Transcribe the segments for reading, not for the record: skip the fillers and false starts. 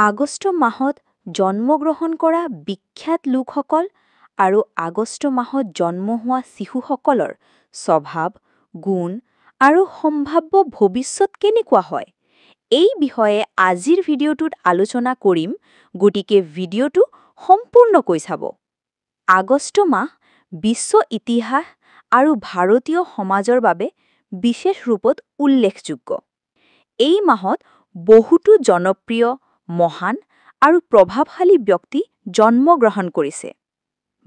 আগষ্ট মাহত জন্মগ্ৰহণ কৰা বিখ্যাত লোকসকল আৰু আগষ্ট মাহত জন্ম হোৱা শিশুসকলৰ স্বভাৱ, গুণ আৰু সম্ভাৱ্য ভৱিষ্যত কেনেকুৱা হয়, এই বিষয়ে আজিৰ ভিডিঅ'টোত আলোচনা কৰিম, গতিকে ভিডিঅ'টো সম্পূৰ্ণকৈ চাব। আগষ্ট মাহ বিশ্ব ইতিহাস আৰু ভাৰতীয় সমাজৰ বাবে বিশেষ ৰূপত উল্লেখযোগ্য। এই মাহত বহুতো জনপ্ৰিয়, মহান আৰু প্ৰভাৱশালী ব্যক্তি জন্মগ্ৰহণ কৰিছে।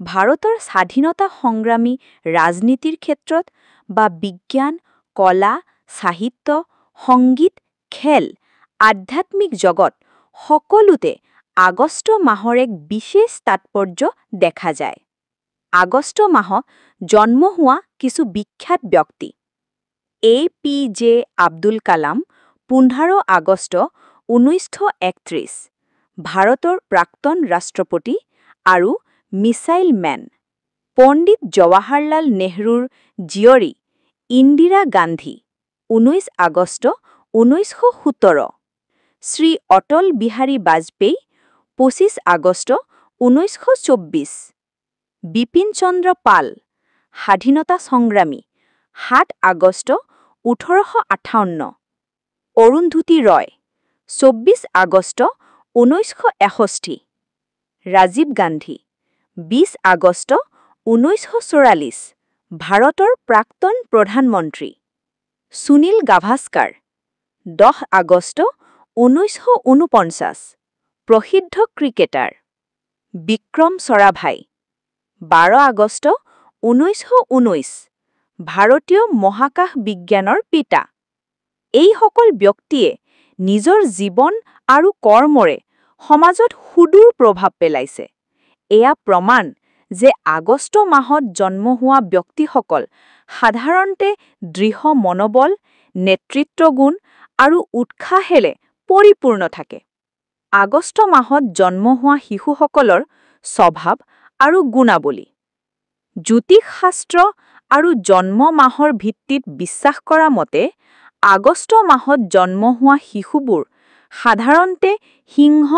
ভাৰতৰ স্বাধীনতা সংগ্ৰামী ৰাজনীতিৰ ক্ষেত্ৰত বা বিজ্ঞান, কলা, সাহিত্য, সংগীত, খেল, আধ্যাত্মিক জগত সকলোতে আগষ্ট মাহৰ এক বিশেষ তাৎপৰ্য দেখা যায়। আগষ্ট মাহত জন্ম হোৱা কিছু বিখ্যাত ব্যক্তি: APJ আব্দুল কালাম, 15 আগষ্ট 1931, ভাৰতৰ প্ৰাক্তন ৰাষ্ট্ৰপতি আৰু মিছাইল মেন; পণ্ডিত জৱাহৰলাল নেহৰুৰ জীয়ৰী ইন্দিৰা গান্ধী, 19 আগষ্ট 1917; শ্ৰী অটল বিহাৰী বাজপেয়ী, 25 আগষ্ট 1924; বিপিন চন্দ্ৰ পাল, স্বাধীনতা সংগ্ৰামী, 7 আগষ্ট 1858; অৰুন্ধতী ৰয়, 24 আগষ্ট 1961; ৰাজীৱ গান্ধী, 20 আগষ্ট 1944, ভাৰতৰ প্ৰাক্তন প্ৰধানমন্ত্ৰী; সুনীল গাভাস্কাৰ, 10 আগষ্ট 1949, প্ৰসিদ্ধ ক্ৰিকেটাৰ; বিক্ৰম চাৰাভাই, 12 আগষ্ট 1919, ভাৰতীয় মহাকাশ বিজ্ঞানৰ পিতা। এইসকল ব্যক্তিয়ে নিজৰ জীৱন আৰু কৰ্মৰে সমাজত সুদূৰ প্ৰভাৱ পেলাইছে। এয়া প্ৰমাণ যে আগষ্ট মাহত জন্ম হোৱা ব্যক্তিসকল সাধাৰণতে দৃঢ় মনোবল, নেতৃত্বগুণ আৰু উৎসাহেৰে পৰিপূৰ্ণ থাকে। আগষ্ট মাহত জন্ম হোৱা শিশুসকলৰ স্বভাৱ আৰু গুণাৱলী: জ্যোতিষশাস্ত্ৰ আৰু জন্ম মাহৰ ভিত্তিত বিশ্বাস কৰা মতে, আগষ্ট মাহত জন্ম হোৱা শিশুবোৰ সাধাৰণতে সিংহ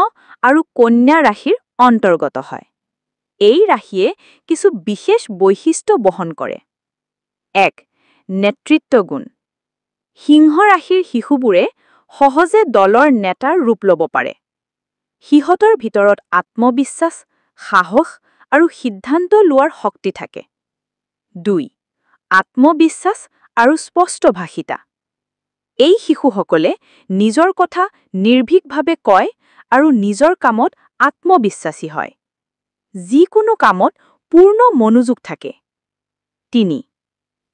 আৰু কন্যা ৰাশিৰ অন্তৰ্গত হয়। এই ৰাশিয়ে কিছু বিশেষ বৈশিষ্ট্য বহন কৰে। 1. নেতৃত্বগুণ: সিংহ ৰাশিৰ শিশুবোৰে সহজে দলৰ নেতাৰ ৰূপ ল'ব পাৰে। সিহঁতৰ ভিতৰত আত্মবিশ্বাস, সাহস আৰু সিদ্ধান্ত লোৱাৰ শক্তি থাকে। 2. আত্মবিশ্বাস আৰু স্পষ্টভাষিতা: এই শিশুসকলে নিজৰ কথা নিৰ্ভীকভাৱে কয় আৰু নিজৰ কামত আত্মবিশ্বাসী হয়। যিকোনো কামত পূৰ্ণ মনোযোগ থাকে। 3.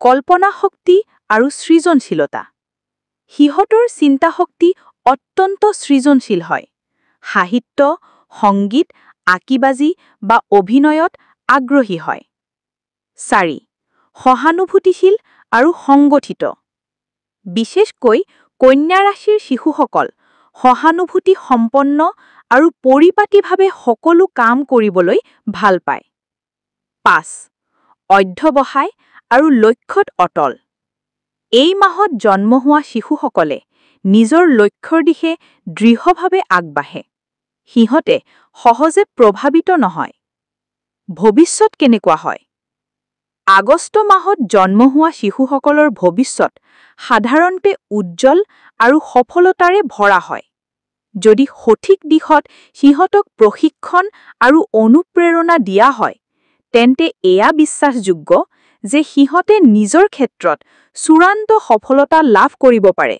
কল্পনা শক্তি আৰু সৃজনশীলতা: সিহঁতৰ চিন্তাশক্তি অত্যন্ত সৃজনশীল হয়। সাহিত্য, সংগীত, আঁকিবাজি বা অভিনয়ত আগ্ৰহী হয়। 4. সহানুভূতিশীল আৰু সংগঠিত: বিশেষকৈ কন্যা ৰাশিৰ শিশুসকল সহানুভূতি সম্পন্ন আৰু পৰিপাটিভাৱে সকলো কাম কৰিবলৈ ভাল পায়। 5. অধ্যৱসায় আৰু লক্ষ্যত অটল: এই মাহত জন্ম হোৱা শিশুসকলে নিজৰ লক্ষ্যৰ দিশে দৃঢ়ভাৱে আগবাঢ়ে। সিহঁতে সহজে প্ৰভাৱিত নহয়। ভৱিষ্যত কেনেকুৱা হয়? আগষ্ট মাহত জন্ম হোৱা শিশুসকলৰ ভৱিষ্যত সাধাৰণতে উজ্জ্বল আৰু সফলতাৰে ভৰা হয়। যদি সঠিক দিশত সিহঁতক প্ৰশিক্ষণ আৰু অনুপ্ৰেৰণা দিয়া হয়, তেন্তে এয়া বিশ্বাসযোগ্য যে সিহঁতে নিজৰ ক্ষেত্ৰত চূড়ান্ত সফলতা লাভ কৰিব পাৰে।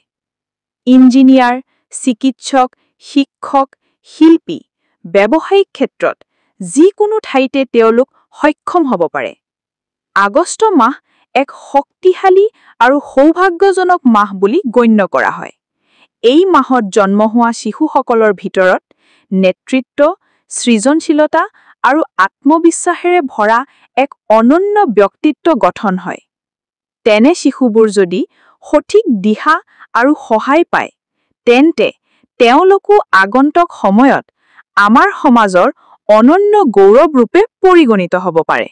ইঞ্জিনিয়াৰ, চিকিৎসক, শিক্ষক, শিল্পী, ব্যৱসায়িক ক্ষেত্ৰত যিকোনো ঠাইতে তেওঁলোক সক্ষম হ'ব পাৰে। আগষ্ট মাহ এক শক্তিশালী আৰু সৌভাগ্যজনক মাহ বুলি গণ্য কৰা হয়। এই মাহত জন্ম হোৱা শিশুসকলৰ ভিতৰত নেতৃত্ব, সৃজনশীলতা আৰু আত্মবিশ্বাসেৰে ভৰা এক অনন্য ব্যক্তিত্ব গঠন হয়। তেনে শিশুবোৰ যদি সঠিক দিশা আৰু সহায় পায়, তেন্তে তেওঁলোকো আগন্তুক সময়ত আমাৰ সমাজৰ অনন্য গৌৰৱ ৰূপে পৰিগণিত হ'ব পাৰে।